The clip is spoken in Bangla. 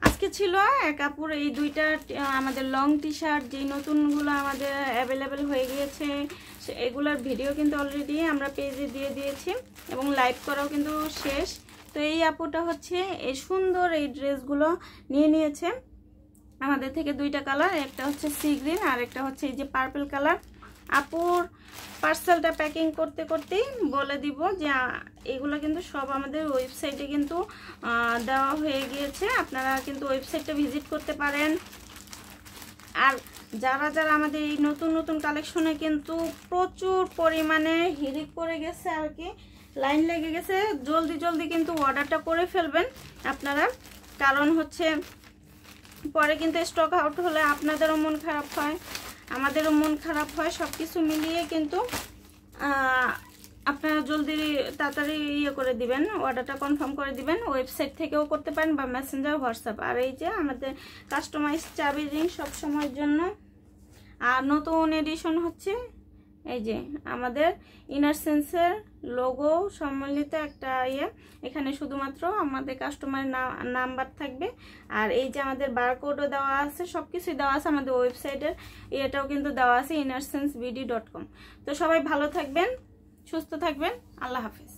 আজকে ছিল এক আপুর এই দুইটা আমাদের লং টি শার্ট যে নতুনগুলো আমাদের অ্যাভেলেবেল হয়ে গিয়েছে, এগুলোর ভিডিও কিন্তু অলরেডি আমরা পেজে দিয়ে দিয়েছি এবং লাইভ করাও কিন্তু শেষ। তো এই আপুটা হচ্ছে এই সুন্দর এই ড্রেসগুলো নিয়ে নিয়েছে আমাদের থেকে, দুইটা কালার, একটা হচ্ছে সি গ্রিন আর একটা হচ্ছে এই যে পার্পল কালার। আপুর পার্সেলটা প্যাকিং করতে করতেই বলে দিব যে এগুলো কিন্তু সব আমাদের ওয়েবসাইটে কিন্তু দেওয়া হয়ে গিয়েছে, আপনারা কিন্তু ওয়েবসাইটটা ভিজিট করতে পারেন। আর যারা যারা আমাদের এই নতুন নতুন কালেকশনে কিন্তু প্রচুর পরিমাণে হিড়িক পড়ে গেছে আর কি, লাইন লেগে গেছে, জলদি জলদি কিন্তু অর্ডারটা করে ফেলবেন আপনারা, কারণ হচ্ছে পরে কিন্তু স্টক আউট হলে আপনাদেরও মন খারাপ হয়, আমাদেরও মন খারাপ হয়, সব কিছু মিলিয়ে কিন্তু আপনারা জলদি তাড়াতাড়ি করে দিবেন, অর্ডারটা কনফার্ম করে দিবেন। ওয়েবসাইট থেকেও করতে পারেন বা মেসেঞ্জার, হোয়াটসঅ্যাপ। আর এই যে আমাদের কাস্টমাইজ চাবি রিং সব সময়ের জন্য। আর নতুন এডিশন হচ্ছে এই যে আমাদের ইনার সেন্সের লোগো সম্মিলিত একটা এখানে শুধুমাত্র আমাদের কাস্টমারের নাম্বার থাকবে। আর এই যে আমাদের বারকোডও দেওয়া আছে, সব কিছুই দেওয়া আছে আমাদের ওয়েবসাইটের, এটাও কিন্তু দেওয়া আছে innersenseBD.com। তো সবাই ভালো থাকবেন, সুস্থ থাকবেন, আল্লাহ হাফেজ।